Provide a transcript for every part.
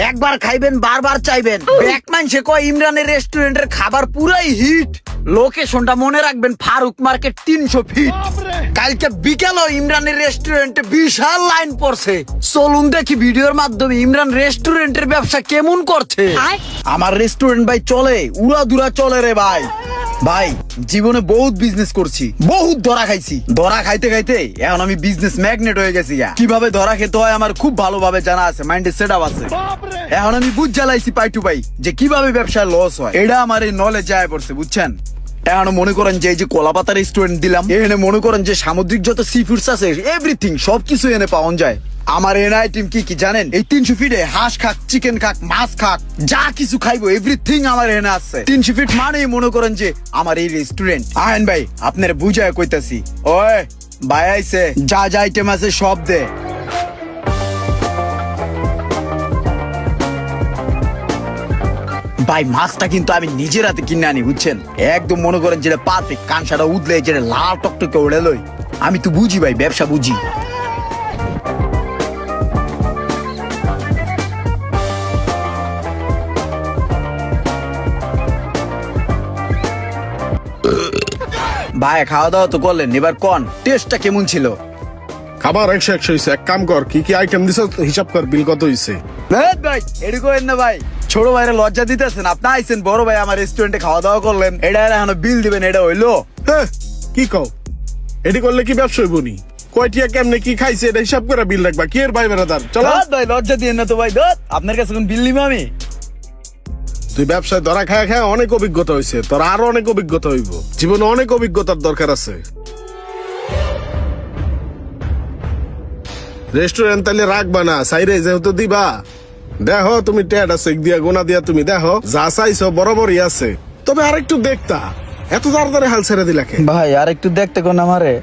একবার খাইবেন বারবার চাইবেন। ব্যাক মানছে কয় ইমরানের রেস্টুরেন্টের খাবার পুরাই হিট। লোকেশনটা মনে রাখবেন, ফারুক মার্কেট 300 ফিট। কালকে বিকেলও ইমরানের রেস্টুরেন্টে বিশাল লাইন পড়ছে। চলুন দেখি ভিডিওর মাধ্যমে ইমরান রেস্টুরেন্টের ব্যবসা কেমন করছে। আমার রেস্টুরেন্ট ভাই চলে, উড়াধুরা চলে রে ভাই। ভাই জীবনে বহুত বিজনেস করছি, বহুত ধরা খাইছি। ধরা খাইতে খাইতে এখন আমি বিজনেস ম্যাগনেট হয়ে গেছি। কিভাবে ধরা খেতে হয় আমার খুব ভালোভাবে জানা আছে, মাইন্ডে সেট আপ আছে। এখন আমি বুঝ জ্বালাইছি পাই টু পাই যে কিভাবে ব্যবসায় লস হয়। এটা আমার এই নলেজ যায় পড়ছে, বুঝছেন। এখন মনে করেন যে এই যে কলাপাতা রেস্টুরেন্ট দিলাম, এখানে মনে করেন যে সামুদ্রিক যত সি ফুডস আছে এভরিথিং সবকিছু এনে পাওয়া যায়। আমার এন আইটেম কি কি জানেন? এই 300 ফিটে হাঁস খাক, চিকেন খাক, মাছ খাক, যা কিছু খাইবো এভরিথিং আমার এনে আছে। 300 ফিট মানেই মনে করেন যে আমার এই রেস্টুরেন্ট। আহেন ভাই আপনার বুঝায় কইতাছি। ওই ভাই আইছে, যা যা আইটেম আছে সব দে। ভাই মাছটা কিন্তু আমি নিজের হাতে কিনে আনি, বুঝছেন। একদম মনে করেন যেটা পারফেক্ট, কানসাটা উদলে যেটা লাল টকটকে ওড়ে লই। আমি তো বুঝি ভাই, ব্যবসা বুঝি। ভাই খাওয়া দাওয়া তো করলেন, এবার কোন টেস্টটা কেমন ছিল? খাবার 100 হয়েছে। এক কাম কর, কি কি আইটেম দিছ হিসাব কর, বিল কত হয়েছে। ভাই এটুকু না ভাই, ছোট ভাইরে লজ্জা দিতেছেন। আপনি আইছেন বড় ভাই আমার রেস্টুরেন্টে খাওয়া দাওয়া করলেন, এটা এখন বিল দিবেন, এটা হইলো? কি কও, এটি করলে কি ব্যবসা হইব নি? কয়টিয়া কেমনে কি খাইছে এটা হিসাব করে বিল রাখবা। কি এর ভাই বেড়াদার, চলো ভাই লজ্জা দিয়েন না তো ভাই। আপনার কাছে কোন বিল নিব আমি? তুই ব্যবসায় ধরা খায় খায় অনেক অভিজ্ঞতা হয়েছে, তোর আরো অনেক অভিজ্ঞতা হইব। জীবনে অনেক অভিজ্ঞতার দরকার আছে। রেস্টুরেন্ট তাহলে রাখবা না, সাইরে যেহেতু দিবা। দেখো তুমি টেড আছে দিয়া গোনা দিয়া তুমি দেখো যা চাইছো বরাবরই আছে। তবে আরেকটু দেখতা, এত তাড়াতাড়ি হাল ছেড়ে দিলাকে। ভাই আর একটু দেখতে কোন আমারে,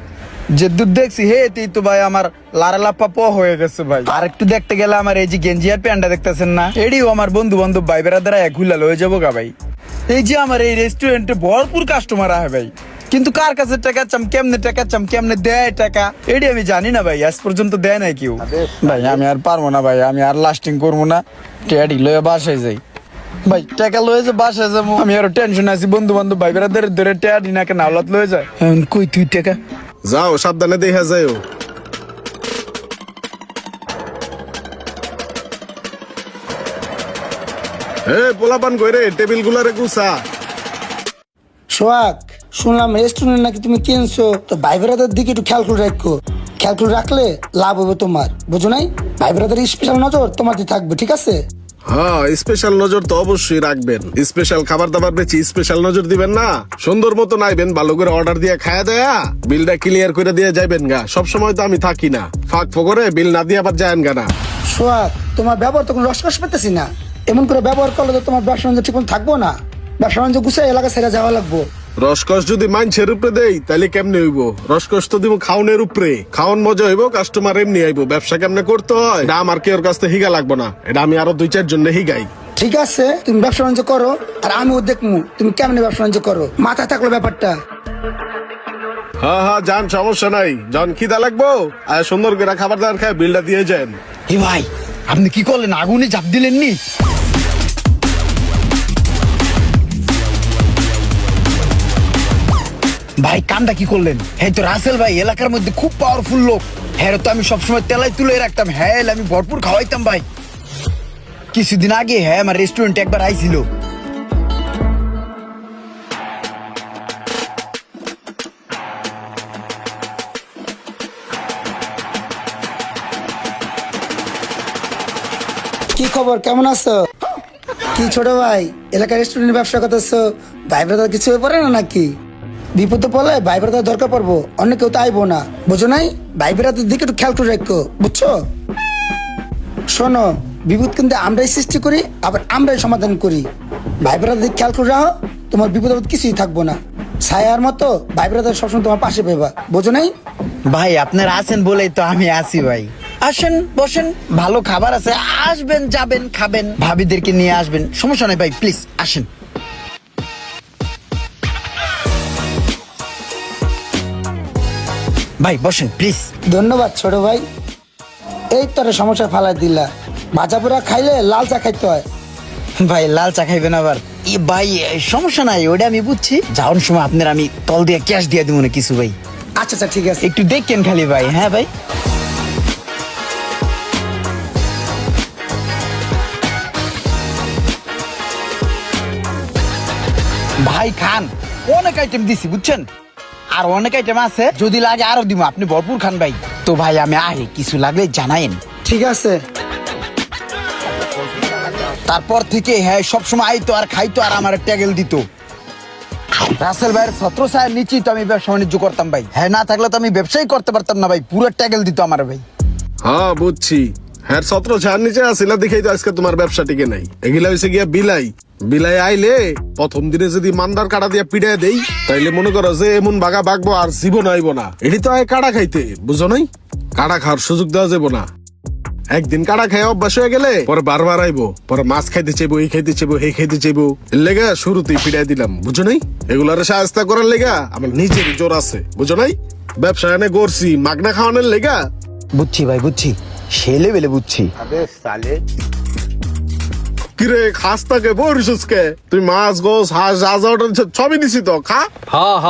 যে দুধ দেখছি হে তুই তো ভাই আমার লারা লাপ্পা প হয়ে গেছে ভাই। আর একটু দেখতে গেলে আমার এই যে গেঞ্জি আর প্যান্টটা দেখতেছেন না, এডিও আমার বন্ধু বান্ধব ভাই বেড়াদারা এক হুইলা লয়ে যাবো গা ভাই। এই যে আমার এই রেস্টুরেন্টে ভরপুর কাস্টমার আহে ভাই, কিন্তু কার কাছে টাকা চাম, কেমনে দেয় টাকা এটি আমি জানি না ভাই। আজ পর্যন্ত দেয় নাই কেউ। ভাই আমি আর পারবো না ভাই, আমি আর লাস্টিং করবো না। টেডি লয়ে বাসায় যাই ভাই, টাকা লয়ে যে বাসায় যাবো। আমি আরো টেনশন আছি, বন্ধু বান্ধব ভাই বেড়াদের ধরে টেডি নাকে নাওলাত লয়ে যায়। কই তুই টাকা? যাও সাবধানে দেখা যাও। পোলাপান কইরে টেবিল গুলারে গুছা। সোহাগ, শুনলাম রেস্টুরেন্ট নাকি তুমি কিনছো, তো ভাই বেড়াদের দিকে একটু খেয়াল করে রাখো। খেয়াল করে রাখলে লাভ হবে তোমার, বুঝো নাই? ভাই বেড়াদের স্পেশাল নজর তোমাতে থাকবে, ঠিক আছে? হ্যাঁ, স্পেশাল নজর তো অবশ্যই রাখবেন। স্পেশাল খাবার দাবার বেচি, স্পেশাল নজর দিবেন না। সুন্দর মতো নাইবেন, ভালো করে অর্ডার দিয়ে খায়া দেয়া বিলটা ক্লিয়ার করে দিয়ে যাইবেন গা। সব সময় তো আমি থাকি না, ফাঁক ফোকরে বিল না দিয়ে আবার যায়েন গা না। সোহাগ, তোমার ব্যবহার তো কোনো রসকস পেতেছি না। এমন করে ব্যবহার করলে তো তোমার ব্যবসা বাণিজ্য ঠিক মতো থাকবো না। ব্যবসা বাণিজ্য গুছিয়ে এলাকা ছেড়ে যাওয়া লাগবো। রসকস যদি মাইনছের উপরে দেই তাহলে কেমনে হইব? রসকস তো দিব খাওনের উপরে। খাওন মজা হইব, কাস্টমার এমনি আইব। ব্যবসা কেমনে করতে হয় এটা আমার কেউ কাছ থেকে হিগা লাগবো না, এটা আমি আরো 2-4 জন হিগাই। ঠিক আছে, তুমি ব্যবসা বাণিজ্য করো, আর আমিও দেখবো তুমি কেমনে ব্যবসা বাণিজ্য করো। মাথায় থাকলো ব্যাপারটা। হ্যাঁ হ্যাঁ যান, সমস্যা নাই। যখন খিদা লাগবো আর সুন্দর করে খাবার দাবার খায় বিলটা দিয়ে যান। হে ভাই আপনি কি করলেন? আগুনে ঝাঁপ দিলেন নি? ভাই কামটা কি করলেন? হ্যাঁ তো রাসেল ভাই এলাকার মধ্যে খুব পাওয়ারফুল লোক। হ্যাঁ তো আমি সবসময় তেলাই তুলে রাখতাম। হ্যাঁ আমি ভরপুর খাওয়াইতাম ভাই। কিছুদিন আগে হ্যাঁ আমার রেস্টুরেন্টে একবার আইছিল। কি খবর, কেমন আছো? কি ছোট ভাই, এলাকার রেস্টুরেন্টে ব্যবসা করতেছো, ভাই ব্রাদার কিছু হয়ে পড়ে না নাকি? বিপদে পড়লে ভাই ব্রাদার দরকার পড়বো, অন্য কেউ তো আইবো না, বুঝো নাই? ভাই ব্রাদার দিকে একটু খেয়াল করে রাখো, বুঝছো? শোনো, বিপদ কিন্তু আমরাই সৃষ্টি করি, আবার আমরাই সমাধান করি। ভাই ব্রাদার দিকে খেয়াল করে রাখো, তোমার বিপদ আপদ কিছুই থাকবো না। ছায়ার মতো ভাই ব্রাদার সবসময় তোমার পাশে পাইবা, বুঝো নাই? ভাই আপনারা আছেন বলেই তো আমি আছি ভাই। আসেন বসেন, ভালো খাবার আছে, আসবেন যাবেন খাবেন, ভাবিদেরকে নিয়ে আসবেন, সমস্যা নাই ভাই, প্লিজ আসেন। ভাই বসেন প্লিজ। ধন্যবাদ ছোট ভাই, এই তোর সমস্যা ফালাই দিলা। ভাজা পোড়া খাইলে লাল চা খাইতে হয়। ভাই লাল চা খাইবেন আবার? ভাই সমস্যা নাই, ওটা আমি বুঝছি। যাওয়ার সময় আপনার আমি তল দিয়ে ক্যাশ দিয়ে দিব না কিছু ভাই। আচ্ছা আচ্ছা ঠিক আছে। একটু দেখেন খালি ভাই। হ্যাঁ ভাই। ভাই খান, অনেক আইটেম দিছি বুঝছেন, আর অনেক আইটেম আছে, যদি লাগে আরো দিব, আপনি ভরপুর খান ভাই। তো ভাই আমি আহি, কিছু লাগলে জানাইন। ঠিক আছে। তারপর থেকে হ্যাঁ সবসময় আইতো আর খাইতো আর আমার ট্যাগেল দিত। রাসেল ভাইয়ের ছত্র ছায়ের নিচেই তো আমি ব্যবসা বাণিজ্য করতাম ভাই। হ্যাঁ না থাকলে তো আমি ব্যবসাই করতে পারতাম না ভাই, পুরো ট্যাগেল দিত আমার ভাই। হ্যাঁ বুঝছি, হ্যাঁ ছত্র ছায়ার নিচে আসিলা দেখেই তো আজকে তোমার ব্যবসা টিকে নাই। এগুলা হয়েছে গিয়া বিলাই। বিলাই আইলে প্রথম দিনে যদি মান্দার কাটা দিয়ে পিড়ায় দেই, তাইলে মনে করো যে এমন বাগা বাগবো আর জীবন আইব না। এটি তো আয় কাটা খাইতে, বুঝো নাই? কাটা খাওয়ার সুযোগ দেওয়া যাবো না। একদিন কাটা খাই অভ্যাস হয়ে গেলে পরে বারবার আইবো, পরে মাছ খাইতে চাইবো, এই খাইতে চাইবো, এই খাইতে চাইবো। এর লেগা শুরুতেই পিড়াই দিলাম, বুঝো নাই? এগুলার সাহায্য করার লেগা আমার নিজেরই জোর আছে, বুঝো নাই? ব্যবসা এনে করছি মাগনা খাওয়ানোর লেগা। বুঝছি ভাই বুঝছি, সে লেভেলে বুঝছি। কিরে খাস তাকে বরিসকে? তুই মাছ গোস হাঁস যা যা অর্ডার দিচ্ছ সবই দিছি তো, খা। হ হ